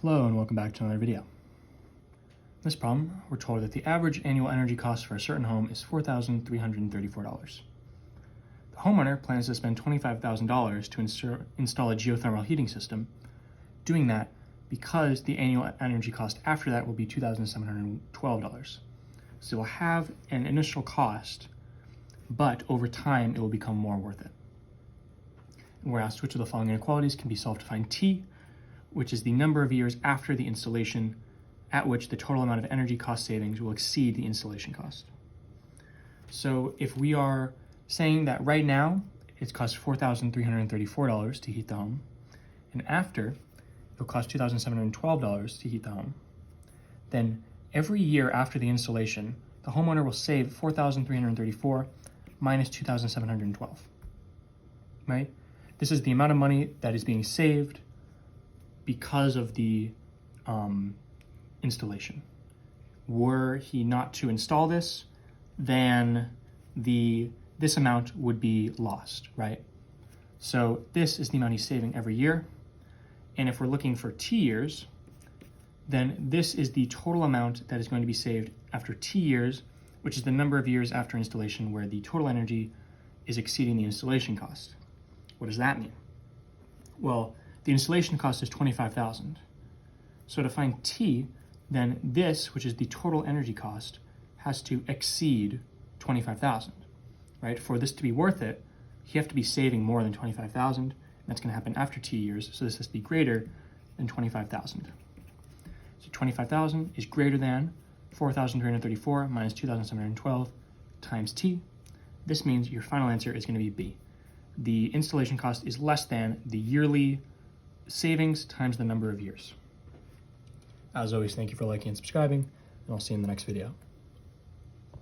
Hello and welcome back to another video. In this problem, we're told that the average annual energy cost for a certain home is $4,334. The homeowner plans to spend $25,000 to install a geothermal heating system, doing that because the annual energy cost after that will be $2,712. So it will have an initial cost, but over time it will become more worth it. And we're asked which of the following inequalities can be solved to find T, which is the number of years after the installation at which the total amount of energy cost savings will exceed the installation cost. So if we are saying that right now it costs $4,334 to heat the home, and after it'll cost $2,712 to heat the home, then every year after the installation, the homeowner will save $4,334 minus $2,712, right? This is the amount of money that is being saved because of the installation. Were he not to install this, then this amount would be lost, right? So this is the amount he's saving every year. And if we're looking for T years, then this is the total amount that is going to be saved after T years, which is the number of years after installation where the total energy is exceeding the installation cost. What does that mean? Well, the installation cost is $25,000. So to find T, then this, which is the total energy cost, has to exceed $25,000, right? For this to be worth it, you have to be saving more than $25,000, and that's going to happen after T years, so this has to be greater than $25,000. So $25,000 is greater than $4,334 minus $2,712 times T. This means your final answer is going to be B. The installation cost is less than the yearly savings times the number of years. As always, thank you for liking and subscribing, and I'll see you in the next video.